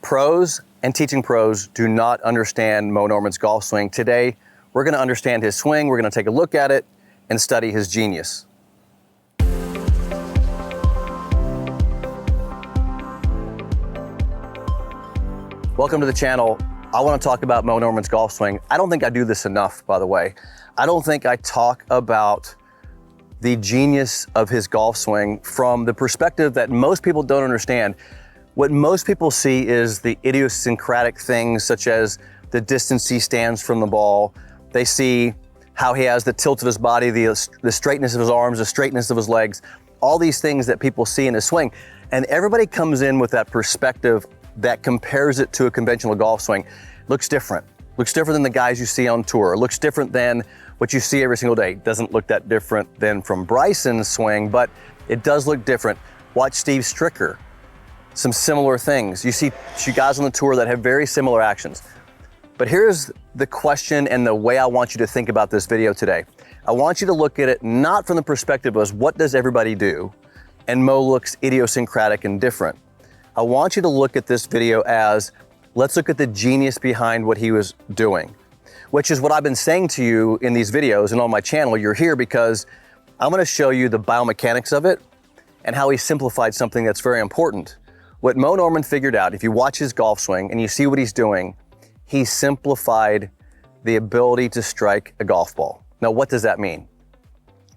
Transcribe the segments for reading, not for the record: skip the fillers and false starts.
Pros and teaching pros do not understand Moe Norman's golf swing. Today, we're going to understand his swing, we're going to take a look at it, and study his genius. Welcome to the channel. I want to talk about Moe Norman's golf swing. I don't think I do this enough, by the way. I don't think I talk about the genius of his golf swing from the perspective that most people don't understand. What most people see is the idiosyncratic things such as the distance he stands from the ball. They see how he has the tilt of his body, the straightness of his arms, the straightness of his legs, all these things that people see in his swing. And everybody comes in with that perspective that compares it to a conventional golf swing. Looks different than the guys you see on tour. It looks different than what you see every single day. Doesn't look that different than from Bryson's swing, but it does look different. Watch Steve Stricker, some similar things. You see guys on the tour that have very similar actions. But here's the question and the way I want you to think about this video today. I want you to look at it not from the perspective of what does everybody do, and Moe looks idiosyncratic and different. I want you to look at this video as, let's look at the genius behind what he was doing, which is what I've been saying to you in these videos and on my channel. You're here because I'm going to show you the biomechanics of it and how he simplified something that's very important. What Moe Norman figured out, if you watch his golf swing and you see what he's doing, he simplified the ability to strike a golf ball. Now, what does that mean?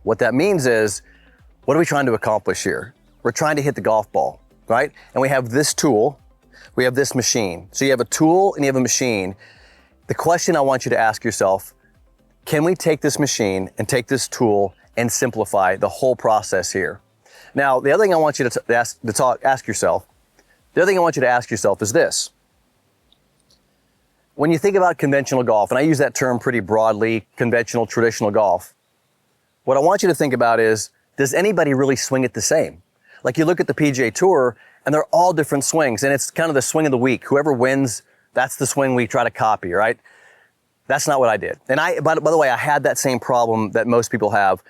What that means is, what are we trying to accomplish here? We're trying to hit the golf ball, right? And we have this tool, we have this machine. So you have a tool and you have a machine. The question I want you to ask yourself, can we take this machine and take this tool and simplify the whole process here? Now, the other thing I want you to ask yourself is this. When you think about conventional golf, and I use that term pretty broadly, conventional, traditional golf, what I want you to think about is, does anybody really swing it the same? Like you look at the PGA Tour, and they're all different swings, and it's kind of the swing of the week. Whoever wins, that's the swing we try to copy, right? That's not what I did. And by the way, I had that same problem that most people have.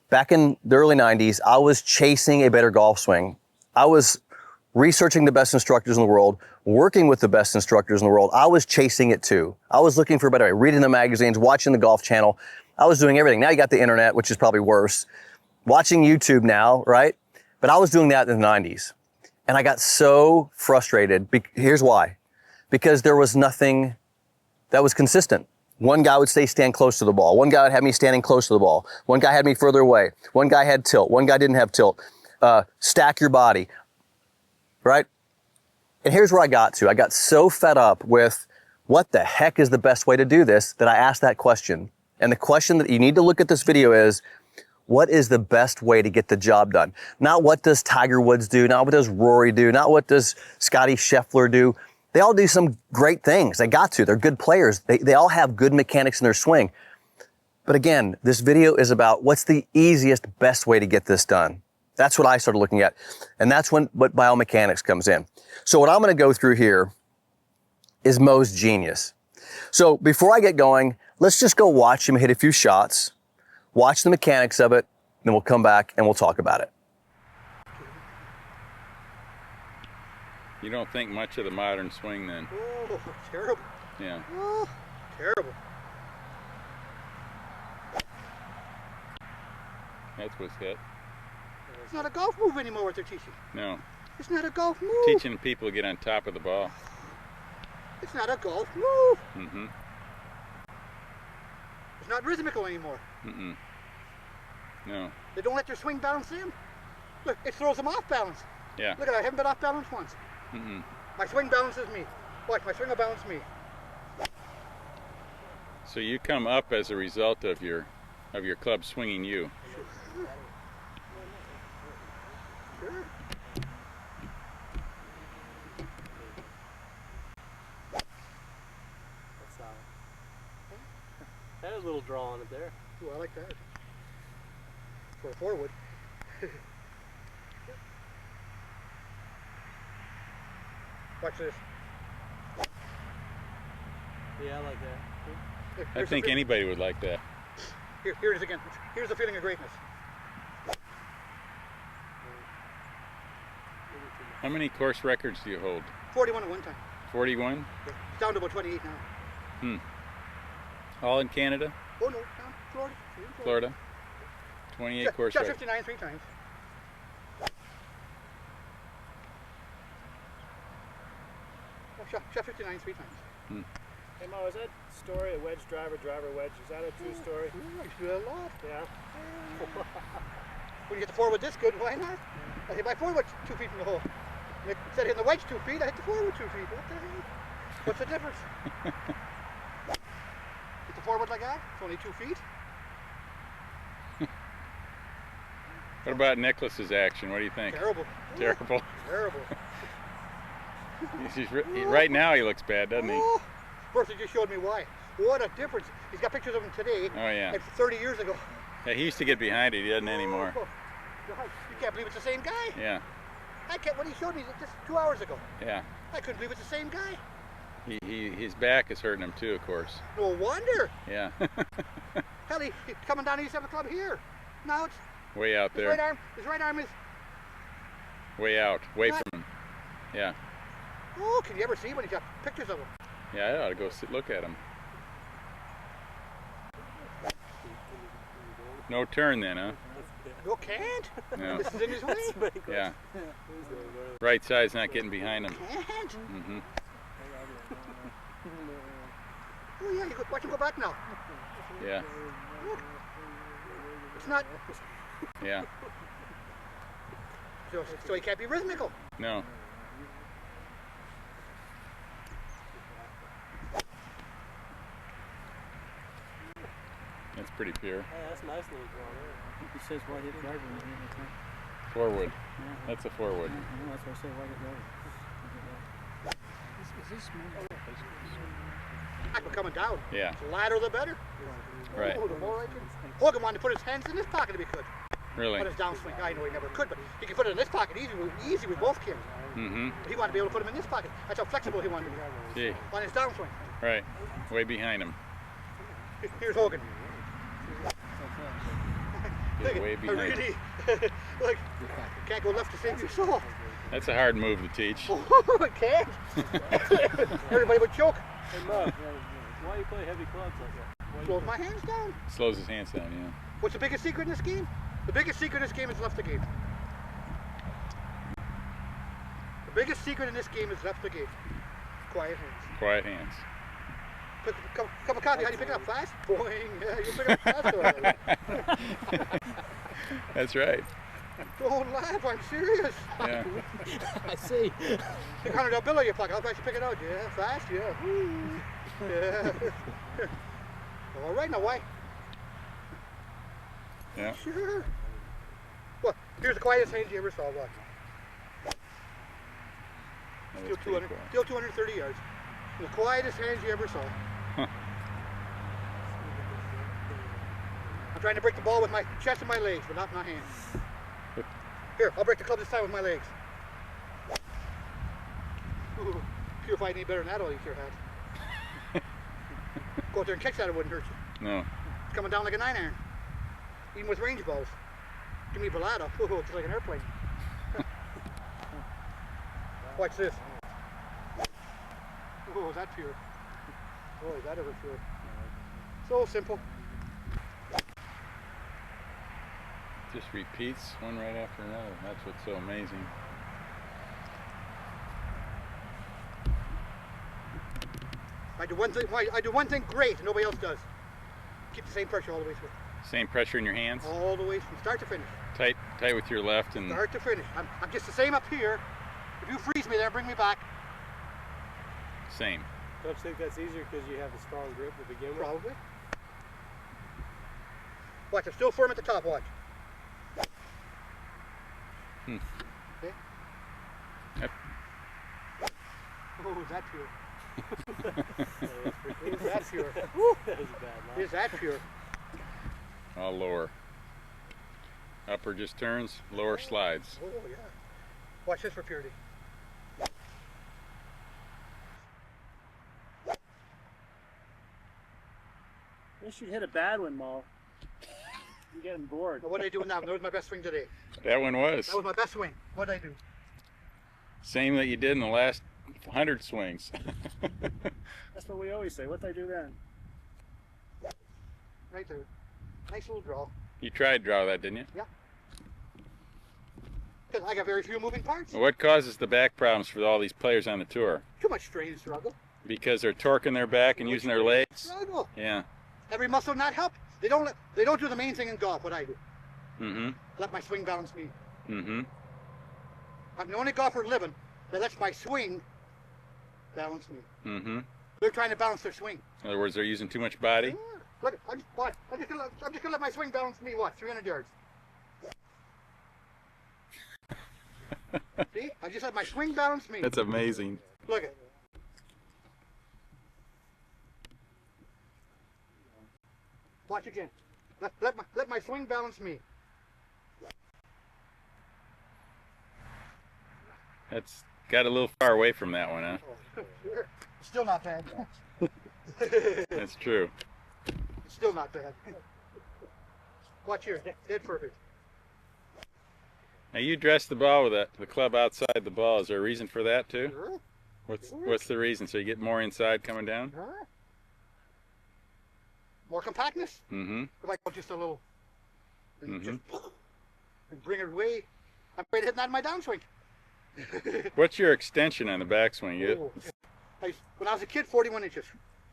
Back in the early 90s, I was chasing a better golf swing. I was researching the best instructors in the world, working with the best instructors in the world. I was chasing it too. I was looking for a better way, reading the magazines, watching the Golf Channel. I was doing everything. Now you got the internet, which is probably worse. Watching YouTube now, right? But I was doing that in the 90s. And I got so frustrated. Here's why. Because there was nothing that was consistent. One guy would stand close to the ball. One guy would have me standing close to the ball. One guy had me further away. One guy had tilt. One guy didn't have tilt. Stack your body, right? And here's where I got to. I got so fed up with what the heck is the best way to do this that I asked that question. And the question that you need to look at this video is, what is the best way to get the job done? Not what does Tiger Woods do, not what does Rory do, not what does Scotty Scheffler do. They all do some great things. They got to. They're good players. They all have good mechanics in their swing. But again, this video is about what's the easiest, best way to get this done. That's what I started looking at. And that's what biomechanics comes in. So what I'm going to go through here is Moe's genius. So before I get going, let's just go watch him hit a few shots. Watch the mechanics of it, then we'll come back and we'll talk about it. You don't think much of the modern swing then? Oh, terrible. Yeah. Oh, terrible. That's what's hit. It's not a golf move anymore what they're teaching. No. It's not a golf move. Teaching people to get on top of the ball. It's not a golf move. Mm-hmm. It's not rhythmical anymore. Mm-mm. No. They don't let their swing balance in. Look, it throws them off balance. Yeah. Look at that, I haven't been off balance once. Mm-mm. My swing balances me. Watch, my swing will balance me. So you come up as a result of your club swinging you. Sure. That has a little draw on it there. Ooh, I like that. For a forward. Watch this. Yeah, I like that. I think anybody would like that. Here it is again. Here's the feeling of greatness. How many course records do you hold? 41 at one time. 41? It's down to about 28 now. All in Canada? Oh no, down Florida. Florida? 28 course Shot right. 59 3 times. Oh, shot 59 3 times. Hey Mo, is that story a wedge driver, wedge? Is that a true story? Ooh, I used to do that a lot. Yeah. When you hit the forward this good, why not? I hit my forward 2 feet from the hole. And instead of hitting the wedge 2 feet, I hit the forward 2 feet. What the hell? What's the difference? Hit the forward like that, it's only 2 feet. What about Nicholas's action? What do you think? Terrible. Terrible. Terrible. Right now he looks bad, doesn't he? Oh, Bertha just showed me why. What a difference. He's got pictures of him today. Oh yeah. And 30 years ago. Yeah, he used to get behind it. He doesn't anymore. Oh, God, you can't believe it's the same guy. Yeah. I can't. When he showed me just 2 hours ago, Yeah. I couldn't believe it's the same guy. His back is hurting him too, of course. No wonder. Yeah. Hell, he's coming down to East 7 Club here. Now it's Way out his there. right arm is. Way out. Away Right. from him. Yeah. Oh, can you ever see when he's got pictures of him? Yeah, I ought to go look at him. No turn then, huh? No, can't. No. This is in his way. Yeah. Right side's not getting behind him. Can't. Mm-hmm. Oh yeah, watch him go back now. Yeah. Look. It's not. Yeah. So he can't be rhythmical. No. That's pretty pure. Hey, that's a nice little draw there. He says why hit driver in here. Forward. That's a forward. That's what I say, why hit driver. Is this We're coming down. Yeah. The lighter the better. Right. Oh, the more I can. Hogan wanted to put his hands in his pocket if he could. Really? On his downswing. I know he never could, but he could put it in this pocket easy with both kids. Mm-hmm. But he wanted to be able to put him in this pocket. That's how flexible he wanted to be. Gee. On his downswing. Right. Way behind him. Here's Hogan. He's way I behind him. really, like, can't go left to save your soul. That's a hard move to teach. Oh, I can't. Everybody would choke. Hey Mo, why you play heavy clubs like that? Slows my hands down. Slows his hands down, yeah. What's the biggest secret in this game? The biggest secret in this game is left the game. The biggest secret in this game is left the game. Quiet hands. Quiet hands. Cup of coffee, how do you pick it up? Fast? Boing. Yeah, you pick it up fast. That's right. Don't laugh, I'm serious. Yeah. I see. You $100 bill in your pocket, how fast you pick it out? Yeah, fast, yeah. Woo. Yeah. All right, now why? Yeah. Sure. Well, here's the quietest hands you ever saw. Watch. That Still was pretty 200, cool. still 230 yards. The quietest hands you ever saw. I'm trying to break the ball with my chest and my legs, but not my hands. Here, I'll break the club this time with my legs. Ooh, purified any better than that, all you sure had. Go out there and catch that, it wouldn't hurt you. No. It's coming down like a 9-iron. Even with range balls. Give me Balado. Oh, it's like an airplane. Watch this. Oh, is that pure? Oh, is that ever pure? So simple. Just repeats one right after another. That's what's so amazing. I do one thing great and nobody else does. Keep the same pressure all the way through. Same pressure in your hands. All the way from start to finish. Tight with your left and Start to finish. I'm just the same up here. If you freeze me there, bring me back. same. Don't you think that's easier because you have a strong grip to begin with? Probably. Watch, I'm still firm at the top, watch. Okay. Yep. Oh, is that pure? Yeah, Is that pure? that was a bad line. Is that pure? All lower. Upper just turns, lower slides. Oh, yeah. Watch this for purity. You should hit a bad one, Mo. You're getting bored. Now, what did I do now? That was my best swing today. That one was. That was my best swing. What did I do? Same that you did in the last 100 swings. That's what we always say. What'd I do then? Right there. Nice little draw. You tried to draw that, didn't you? Yeah. Because I got very few moving parts. What causes the back problems for all these players on the tour? Too much strain and struggle. Because they're torquing their back and using their legs? Struggle. Yeah. Every muscle not help. They don't do the main thing in golf, what I do. Mm-hmm. Let my swing balance me. Mm-hmm. I'm the only golfer living that lets my swing balance me. Mm-hmm. They're trying to balance their swing. In other words, they're using too much body? Yeah. Look, I'm just gonna let my swing balance me, what, 300 yards? See? I just let my swing balance me. That's amazing. Look it. Watch again. Let my swing balance me. That's got a little far away from that one, huh? Oh, sure. Still not bad. That's true. Still not bad. Watch here, dead perfect. Now you dress the ball with the club outside the ball. Is there a reason for that too? Sure. What's the reason? So you get more inside coming down? Sure. More compactness. Mm-hmm. If I go just a little, and Mhm. and bring it away, I'm afraid of hitting that in my downswing. What's your extension on the backswing? You When I was a kid, 41 inches.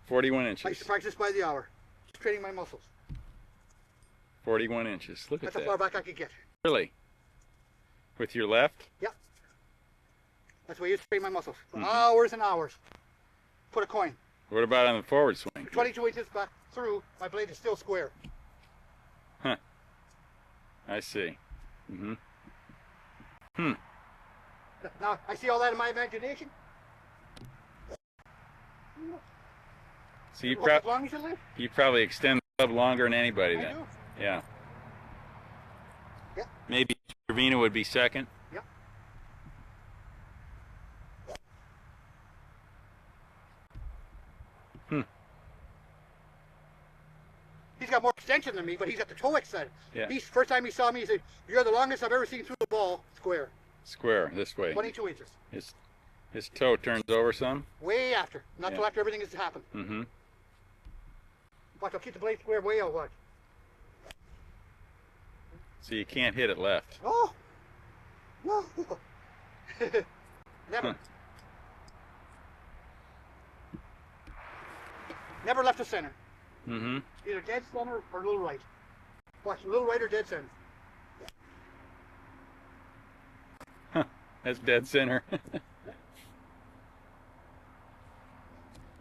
41 I used inches. to practice by the hour, just training my muscles. 41 inches. Look at That's how far that. back I could get. Really? With your left? Yeah. That's why I used to train my muscles. For Mhm. hours and hours. Put a coin. What about on the forward swing? 22 inches back through, my blade is still square. Huh. I see. Mm-hmm. Hmm. Now, I see all that in my imagination. So you, Walk as long as you live. you probably extend the club longer than anybody I then. do. Yeah. Yeah. Maybe Trevino would be second. Yeah. Hmm. He's got more extension than me, but he's got the toe extended. Yeah. First time he saw me, he said, "You're the longest I've ever seen through the ball square." Square this way. 22 inches. His toe turns over some. Way after. Not Yeah. till after everything has happened. Mm-hmm. Watch, I'll keep the blade square way out. Watch. So you can't hit it left. Oh! No! Never. Huh. Never left the center. Mm-hmm. Either dead center or a little right. Watch, a little right or dead center. That's dead center.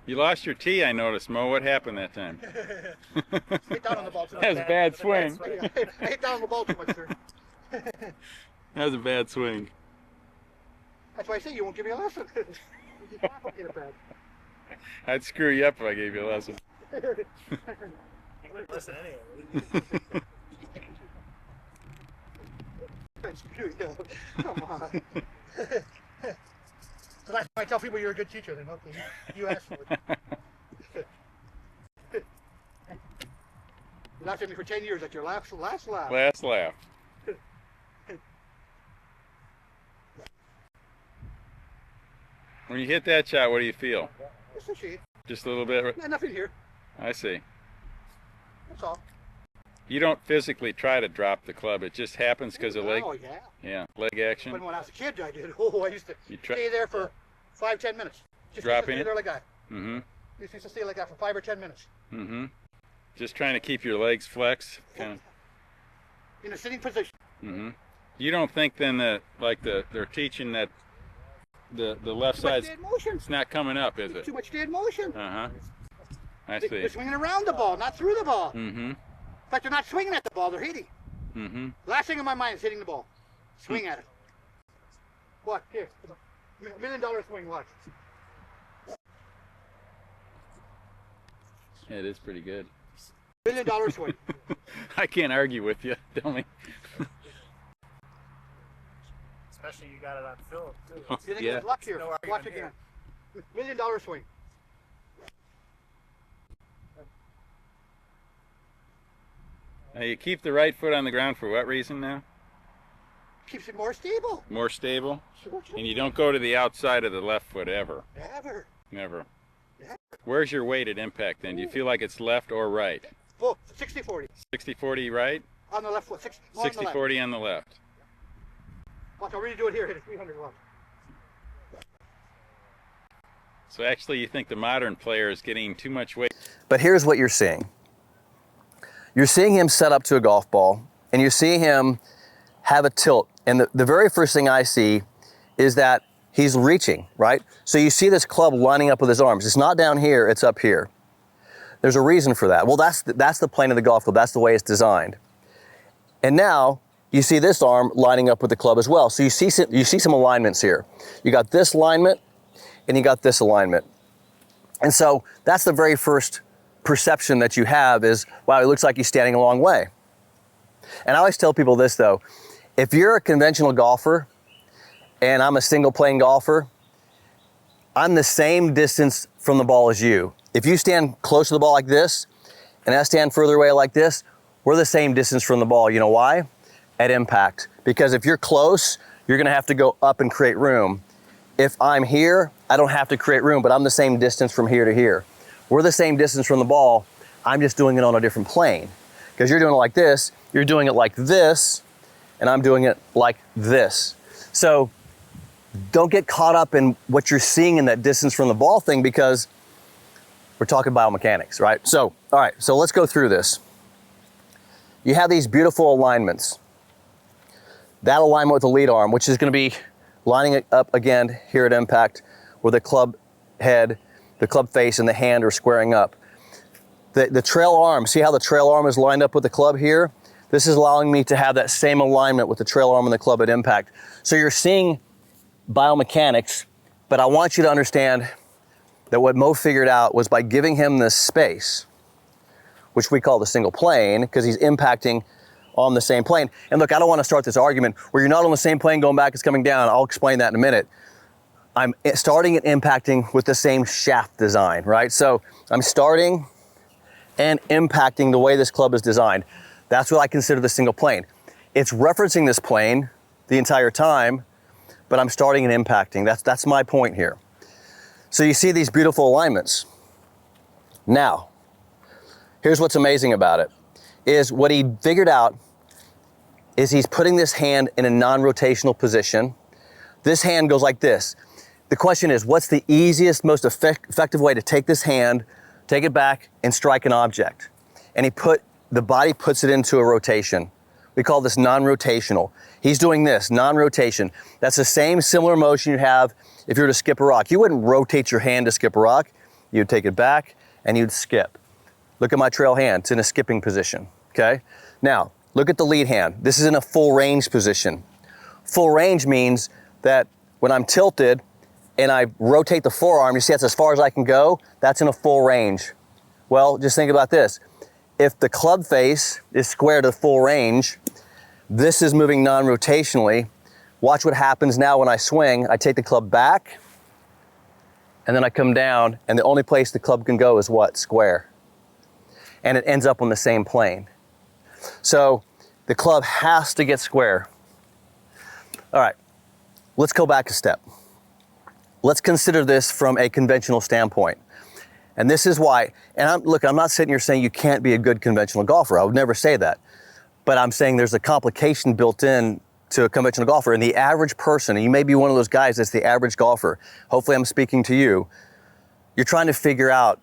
You lost your tee, I noticed, Mo. What happened that time? Hit down on the ball too That was much. a bad swing. I hit down on the ball too much, sir. That was a bad swing. That's why I say you won't give me a lesson. You can't get it bad. I'd screw you up if I gave you a lesson. You wouldn't listen anyway. Screw you. Come on. So that's why I tell people you're a good teacher then, okay? You asked for it. You laughed at me for 10 years at your last laugh. Last laugh. When you hit that shot, what do you feel? Just a shade. Just a little bit? Yeah, nothing here. I see. That's all. You don't physically try to drop the club. It just happens because of leg. Oh, yeah. Yeah, leg action. But when I was a kid, I did. Oh, I used to You try- stay there for 5-10 minutes. Just Dropping stay it? there like that. Mm-hmm. Used to stay like that for 5 or 10 minutes. Mm-hmm. Just trying to keep your legs flexed, kind of. In a sitting position. Mm-hmm. You don't think then that they're teaching that the left Too much side's dead motion. it's not coming up, is it? Too much dead motion. Uh-huh. I They're see. swinging around the ball, not through the ball. Mm-hmm. In fact, they're not swinging at the ball, they're hitting. Mm-hmm. Last thing in my mind is hitting the ball. Swing at it. Watch, here. $1 million swing, watch. Yeah, it is pretty good. $1 million swing. I can't argue with you. Tell me. Especially you got it on film too. You think Yeah. it's luck here? No argument Watch here. again. $1 million swing. Now you keep the right foot on the ground for what reason now? Keeps it more stable. More stable? Sure. And you don't go to the outside of the left foot ever? Never. Never. Yeah. Where's your weight at impact then? Do you feel like it's left or right? Both. 60-40. 60-40 right? On the left foot. 60-40 on the left. Watch, I'll redo it here. Hit it 300 watts. So actually you think the modern player is getting too much weight? But here's what you're seeing. You're seeing him set up to a golf ball, and you're seeing him have a tilt. And the very first thing I see is that he's reaching, right? So you see this club lining up with his arms. It's not down here, it's up here. There's a reason for that. Well, that's the plane of the golf club. That's the way it's designed. And now you see this arm lining up with the club as well. So you see some alignments here. You got this alignment, and you got this alignment. And so that's the very first perception that you have is, wow, he looks like he's standing a long way. And I always tell people this though, if you're a conventional golfer and I'm a single plane golfer, I'm the same distance from the ball as you. If you stand close to the ball like this and I stand further away like this, we're the same distance from the ball. You know why? At impact. Because if you're close, you're gonna have to go up and create room. If I'm here, I don't have to create room, but I'm the same distance from here to here. We're the same distance from the ball. I'm just doing it on a different plane. Because you're doing it like this, you're doing it like this, and I'm doing it like this. So don't get caught up in what you're seeing in that distance from the ball thing, because we're talking biomechanics, right? So, all right, so let's go through this. You have these beautiful alignments. That alignment with the lead arm, which is gonna be lining it up again here at impact, where the club head, the club face, and the hand are squaring up. The trail arm, see how the trail arm is lined up with the club here? This is allowing me to have that same alignment with the trail arm and the club at impact. So you're seeing biomechanics, but I want you to understand that what Mo figured out was by giving him this space, which we call the single plane, because he's impacting on the same plane. And look, I don't want to start this argument where you're not on the same plane going back, it's coming down. I'll explain that in a minute. I'm starting and impacting with the same shaft design, right? So I'm starting and impacting the way this club is designed. That's what I consider the single plane. It's referencing this plane the entire time, but I'm starting and impacting. That's my point here. So you see these beautiful alignments. Now, here's what's amazing about it, is what he figured out is he's putting this hand in a non-rotational position. This hand goes like this. The question is, what's the easiest, most effective way to take this hand, take it back, and strike an object? And the body puts it into a rotation. We call this non-rotational. He's doing this, non-rotation. That's the same similar motion you have if you were to skip a rock. You wouldn't rotate your hand to skip a rock. You'd take it back and you'd skip. Look at my trail hand, it's in a skipping position, okay? Now, look at the lead hand. This is in a full range position. Full range means that when I'm tilted and I rotate the forearm, you see that's as far as I can go, that's in a full range. Well, just think about this. If the club face is square to full range, this is moving non-rotationally. Watch what happens now when I swing. I take the club back, and then I come down, and the only place the club can go is what? Square. And it ends up on the same plane. So the club has to get square. All right, let's go back a step. Let's consider this from a conventional standpoint. And this is why, and I'm not sitting here saying you can't be a good conventional golfer. I would never say that. But I'm saying there's a complication built in to a conventional golfer. And the average person, and you may be one of those guys that's the average golfer, hopefully I'm speaking to you, you're trying to figure out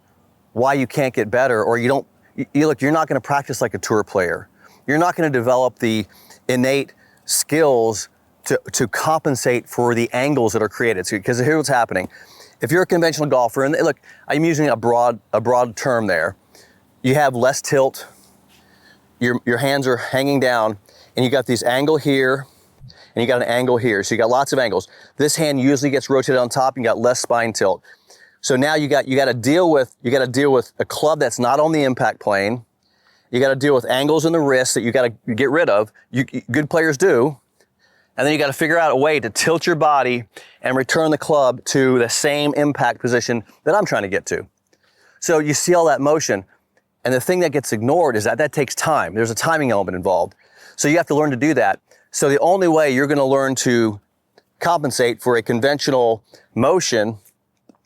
why you can't get better, or you're not gonna practice like a tour player. You're not gonna develop the innate skills to compensate for the angles that are created. Because here's what's happening. If you're a conventional golfer, and look, I'm using a broad term there, you have less tilt, your hands are hanging down, and you got this angle here, and you got an angle here. So you got lots of angles. This hand usually gets rotated on top, and you got less spine tilt. So now you got to deal with a club that's not on the impact plane. You got to deal with angles in the wrist that you got to get rid of. Good players do. And then you got to figure out a way to tilt your body and return the club to the same impact position that I'm trying to get to. So you see all that motion. And the thing that gets ignored is that takes time. There's a timing element involved. So you have to learn to do that. So the only way you're gonna learn to compensate for a conventional motion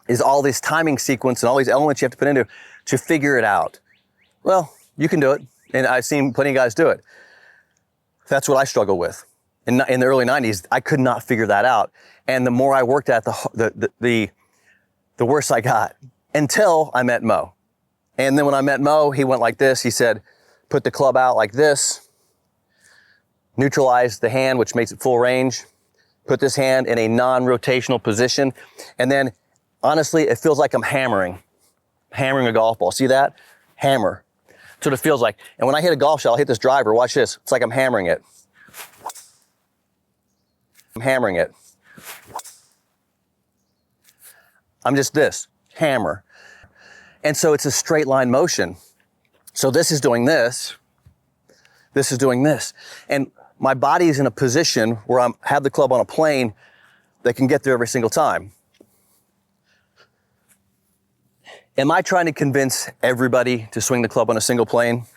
is all this timing sequence and all these elements you have to put into to figure it out. Well, you can do it, and I've seen plenty of guys do it. That's what I struggle with. In the early 90s, I could not figure that out. And the more I worked at the worse I got, until I met Moe. And then when I met Moe, he went like this. He said, put the club out like this, neutralize the hand, which makes it full range, put this hand in a non-rotational position, and then honestly, it feels like I'm hammering a golf ball. See that? Hammer. That's what it feels like. And when I hit a golf shot, I'll hit this driver. Watch this. It's like I'm hammering it. I'm hammering it. I'm just this, hammer. And so it's a straight line motion. So this is doing this. This is doing this. And my body is in a position where I have the club on a plane that can get there every single time. Am I trying to convince everybody to swing the club on a single plane?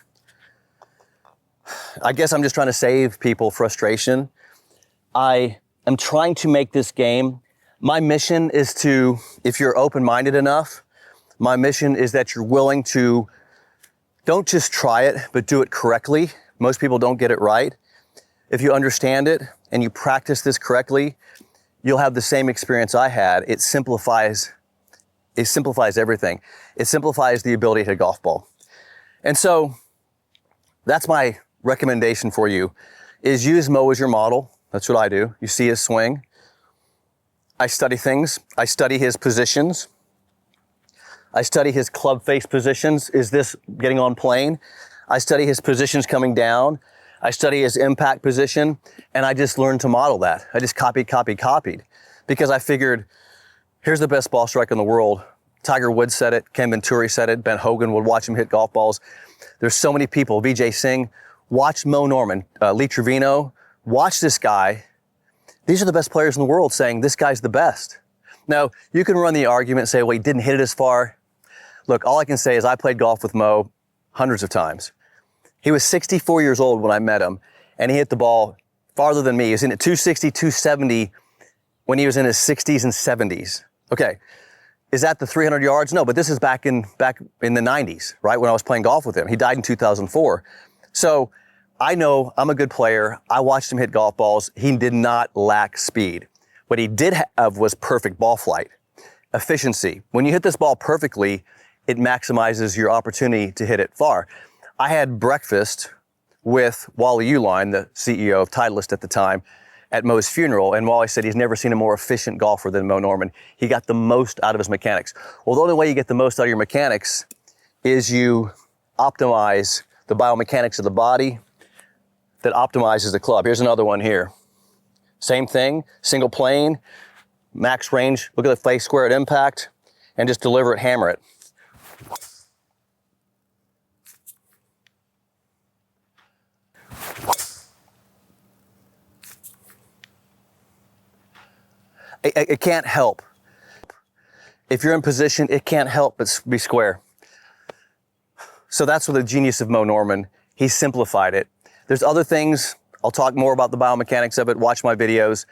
I guess I'm just trying to save people frustration. I am trying to make this game. My mission is to, if you're open-minded enough, my mission is that you're willing to, don't just try it, but do it correctly. Most people don't get it right. If you understand it and you practice this correctly, you'll have the same experience I had. It simplifies everything. It simplifies the ability to hit a golf ball. And so that's my recommendation for you, is use Moe as your model. That's what I do. You see his swing. I study things. I study his positions. I study his club face positions. Is this getting on plane? I study his positions coming down. I study his impact position, and I just learned to model that. I just copied, because I figured, here's the best ball striker in the world. Tiger Woods said it, Ken Venturi said it, Ben Hogan would watch him hit golf balls. There's so many people, Vijay Singh, watch Moe Norman, Lee Trevino, watch this guy. These are the best players in the world saying this guy's the best. Now, you can run the argument and say, well, he didn't hit it as far. Look, all I can say is I played golf with Moe hundreds of times. He was 64 years old when I met him, and he hit the ball farther than me. He was in at 260, 270 when he was in his 60s and 70s. Okay, is that the 300 yards? No, but this is back in the 90s, right, when I was playing golf with him. He died in 2004. So I know I'm a good player. I watched him hit golf balls. He did not lack speed. What he did have was perfect ball flight, efficiency. When you hit this ball perfectly, it maximizes your opportunity to hit it far. I had breakfast with Wally Uline, the CEO of Titleist at the time, at Moe's funeral, and Wally said he's never seen a more efficient golfer than Moe Norman. He got the most out of his mechanics. Well, the only way you get the most out of your mechanics is you optimize the biomechanics of the body that optimizes the club. Here's another one here. Same thing, single plane, max range, look at the face square at impact, and just deliver it, hammer it. It can't help. If you're in position, it can't help but be square. So that's what the genius of Moe Norman. He simplified it. There's other things. I'll talk more about the biomechanics of it. Watch my videos.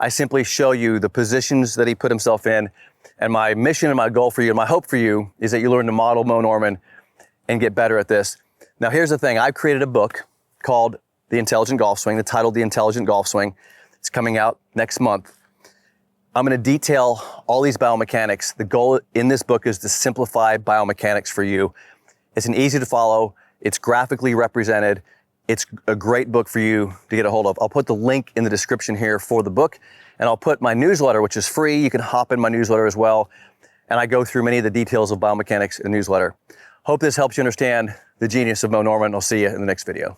I simply show you the positions that he put himself in. And my mission and my goal for you and my hope for you is that you learn to model Moe Norman and get better at this. Now, here's the thing. I've created a book called The Intelligent Golf Swing, the title The Intelligent Golf Swing. It's coming out next month. I'm going to detail all these biomechanics. The goal in this book is to simplify biomechanics for you. It's an easy to follow. It's graphically represented. It's a great book for you to get a hold of. I'll put the link in the description here for the book, and I'll put my newsletter, which is free. You can hop in my newsletter as well, and I go through many of the details of biomechanics in the newsletter. Hope this helps you understand the genius of Moe Norman. I'll see you in the next video.